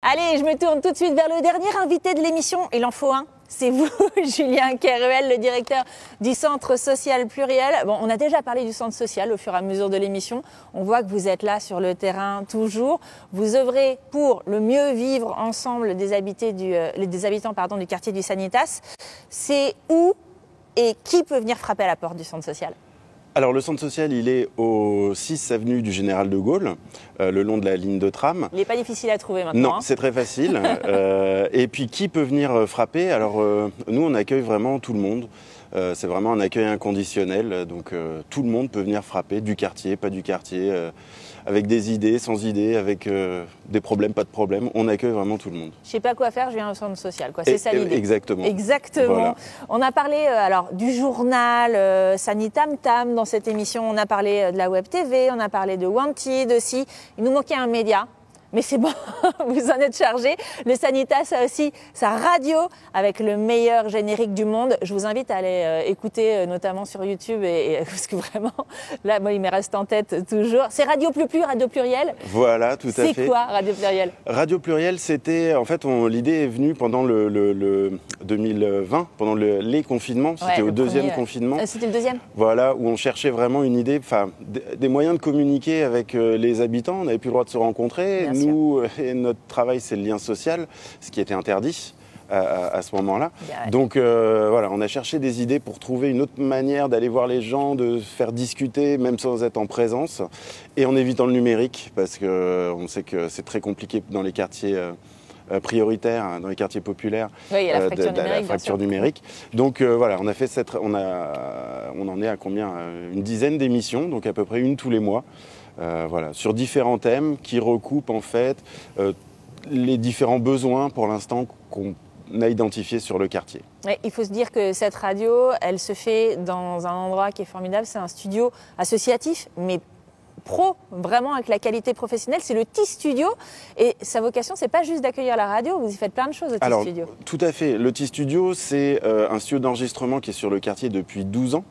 Allez, je me tourne tout de suite vers le dernier invité de l'émission. Il en faut un. C'est vous, Julien Keruel, le directeur du Centre social pluriel. Bon, on a déjà parlé du centre social au fur et à mesure de l'émission. On voit que vous êtes là sur le terrain toujours. Vous œuvrez pour le mieux vivre ensemble des habitants du quartier du Sanitas. C'est où et qui peut venir frapper à la porte du centre social ? Alors le centre social, il est au 6 avenue du Général de Gaulle, le long de la ligne de tram. Il n'est pas difficile à trouver maintenant. Non, c'est très facile. Et puis qui peut venir frapper ? Alors nous, on accueille vraiment tout le monde. C'est vraiment un accueil inconditionnel. Donc tout le monde peut venir frapper, du quartier, pas du quartier, avec des idées, sans idées, avec des problèmes, pas de problèmes. On accueille vraiment tout le monde. Je ne sais pas quoi faire, je viens au centre social. C'est ça l'idée. Exactement. Exactement. Voilà. On a parlé alors du journal Sanitam Tam dans cette émission. On a parlé de la Web TV, on a parlé de Wanted aussi. Il nous manquait un média. Mais c'est bon, vous en êtes chargé. Le Sanitas a aussi sa radio avec le meilleur générique du monde. Je vous invite à aller écouter, notamment sur YouTube, parce que vraiment, là, moi, il me reste en tête toujours. C'est Radio Radio Pluriel. Voilà, tout à fait. C'est quoi Radio Pluriel ? Radio Pluriel, c'était, en fait, l'idée est venue pendant le 2020, pendant les confinements. C'était au deuxième confinement. C'était le deuxième ? Voilà, où on cherchait vraiment une idée, des moyens de communiquer avec les habitants. On n'avait plus le droit de se rencontrer. Nous, et notre travail, c'est le lien social, ce qui était interdit à ce moment-là. Donc voilà, on a cherché des idées pour trouver une autre manière d'aller voir les gens, de faire discuter, même sans être en présence, et en évitant le numérique, parce qu'on sait que c'est très compliqué dans les quartiers prioritaires, dans les quartiers populaires, oui, il y a la fracture numérique. Donc voilà, on a fait on en est à combien ? Une dizaine d'émissions, donc à peu près une tous les mois. Voilà, sur différents thèmes qui recoupent en fait les différents besoins pour l'instant qu'on a identifiés sur le quartier. Ouais, il faut se dire que cette radio, elle se fait dans un endroit qui est formidable, c'est un studio associatif, mais pro, vraiment avec la qualité professionnelle, c'est le T-Studio et sa vocation, c'est pas juste d'accueillir la radio, vous y faites plein de choses au T-Studio. Alors, tout à fait, le T-Studio, c'est un studio d'enregistrement qui est sur le quartier depuis 12 ans,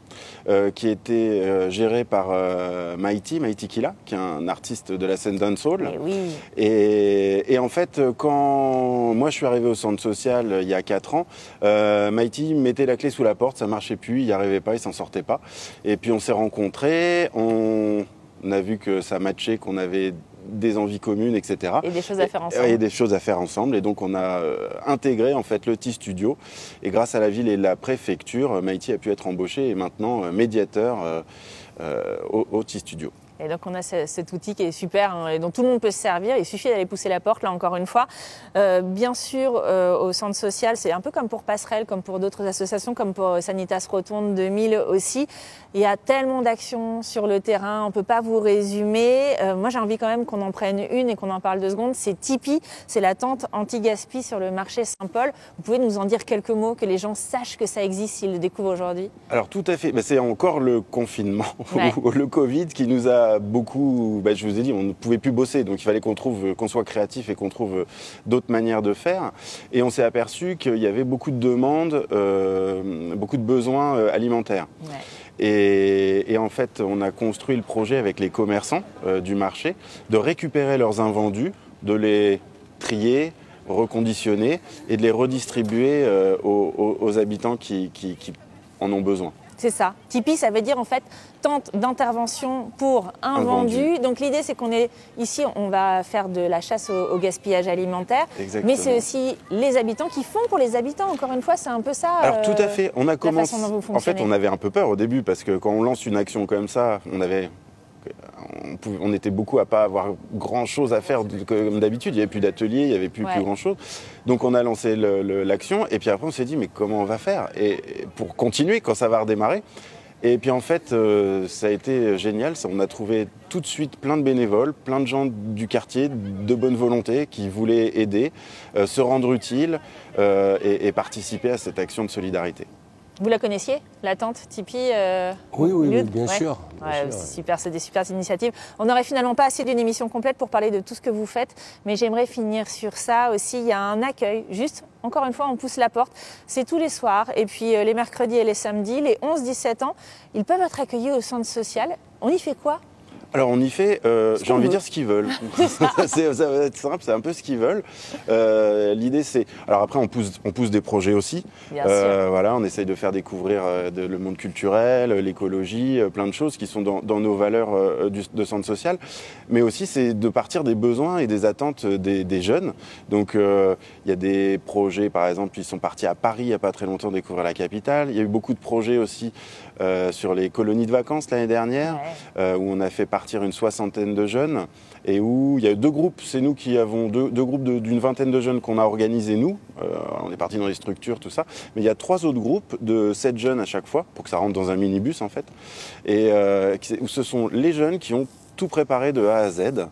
qui a été géré par Mighty Killa, qui est un artiste de la scène dancehall. Oui. Et en fait, quand moi je suis arrivé au centre social il y a 4 ans, Mighty mettait la clé sous la porte, ça marchait plus, il n'y arrivait pas, il s'en sortait pas. Et puis on s'est rencontrés, on a vu que ça matchait, qu'on avait des envies communes, etc. Et des choses à faire ensemble. Et des choses à faire ensemble. Et donc, on a intégré en fait le T-Studio. Et grâce à la ville et la préfecture, Mighty a pu être embauché et maintenant médiateur au T-Studio. Et donc on a cet outil qui est super et dont tout le monde peut se servir. Il suffit d'aller pousser la porte, là encore une fois. Bien sûr, au centre social, c'est un peu comme pour Passerelle, comme pour d'autres associations, comme pour Sanitas Rotonde 2000 aussi. Il y a tellement d'actions sur le terrain, on ne peut pas vous résumer. Moi, j'ai envie quand même qu'on en prenne une et qu'on en parle 2 secondes. C'est Tipeee, c'est la tente anti-gaspi sur le marché Saint-Paul. Vous pouvez nous en dire quelques mots, que les gens sachent que ça existe s'ils le découvrent aujourd'hui ? Alors tout à fait, c'est encore le confinement, ou le Covid qui nous a beaucoup, je vous ai dit, on ne pouvait plus bosser, donc il fallait qu'on soit créatif et qu'on trouve d'autres manières de faire. Et on s'est aperçu qu'il y avait beaucoup de demandes, beaucoup de besoins alimentaires. Ouais. Et en fait, on a construit le projet avec les commerçants du marché, de récupérer leurs invendus, de les trier, reconditionner et de les redistribuer aux habitants qui en ont besoin. C'est ça. Tipeee, ça veut dire en fait tente d'intervention pour un vendu. Donc l'idée, c'est qu'on est ici, on va faire de la chasse au gaspillage alimentaire. Exactement. Mais c'est aussi les habitants qui font pour les habitants. Encore une fois, c'est un peu ça. Alors tout à fait. On a commencé. En fait, on avait un peu peur au début parce que quand on lance une action comme ça, on était beaucoup à pas avoir grand chose à faire comme d'habitude. Il n'y avait plus d'atelier, il n'y avait plus grand chose. Donc on a lancé l'action et puis après on s'est dit mais comment on va faire et pour continuer quand ça va redémarrer. Et puis en fait ça a été génial. On a trouvé tout de suite plein de bénévoles, plein de gens du quartier de bonne volonté qui voulaient aider, se rendre utile et participer à cette action de solidarité. Vous la connaissiez, la tente Tipeee Oui, bien sûr. C'est super, c'est des super initiatives. On n'aurait finalement pas assez d'une émission complète pour parler de tout ce que vous faites, mais j'aimerais finir sur ça aussi. Il y a un accueil, juste, encore une fois, on pousse la porte. C'est tous les soirs, et puis les mercredis et les samedis, les 11-17 ans, ils peuvent être accueillis au centre social. On y fait quoi ? Alors on y fait, j'ai envie de dire ce qu'ils veulent. Ça va être simple, c'est un peu ce qu'ils veulent. L'idée c'est, alors après on pousse des projets aussi. Voilà, on essaye de faire découvrir le monde culturel, l'écologie, plein de choses qui sont dans nos valeurs de centre social. Mais aussi c'est de partir des besoins et des attentes des jeunes. Donc il y a des projets, par exemple, ils sont partis à Paris il n'y a pas très longtemps découvrir la capitale. Il y a eu beaucoup de projets aussi sur les colonies de vacances l'année dernière, où on a fait partir une 60aine de jeunes et où il y a eu 2 groupes. C'est nous qui avons deux groupes d'une 20aine de jeunes qu'on a organisés nous. On est partis dans les structures, tout ça. Mais il y a 3 autres groupes de 7 jeunes à chaque fois, pour que ça rentre dans un minibus en fait. Et où ce sont les jeunes qui ont tout préparé de A à Z.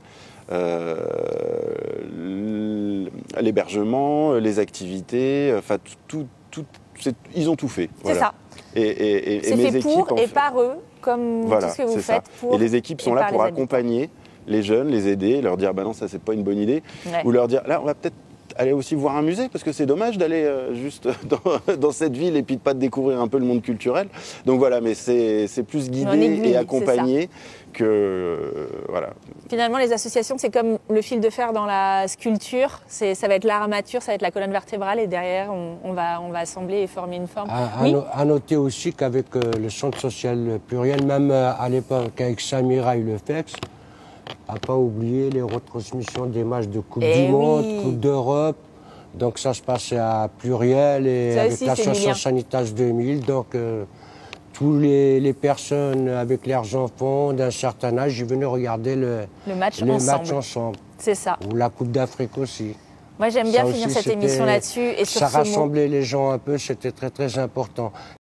L'hébergement, les activités, enfin ils ont tout fait. C'est ça. Et c'est mes fait équipes pour et par eux, comme tout ce que vous faites. Et les équipes sont là pour accompagner les jeunes, les aider, leur dire bah non, ça c'est pas une bonne idée, ou leur dire là on va peut-être aller aussi voir un musée parce que c'est dommage d'aller juste dans cette ville et puis de pas découvrir un peu le monde culturel. Donc voilà, mais c'est plus guidé et accompagné que voilà. Finalement, les associations, c'est comme le fil de fer dans la sculpture. Ça va être l'armature, ça va être la colonne vertébrale et derrière, on va assembler et former une forme. À noter aussi qu'avec le centre social pluriel, même à l'époque avec Samira Ulefex, à pas oublier les retransmissions des matchs de Coupe du Monde, Coupe d'Europe. Donc ça se passait à Pluriel et avec l'association Sanitas 2000. Donc tous les personnes avec leurs enfants d'un certain âge, ils venaient regarder le match ensemble. C'est ça. Ou la Coupe d'Afrique aussi. Moi j'aime bien finir cette émission là-dessus. Ça rassemblait les gens un peu, c'était très très important.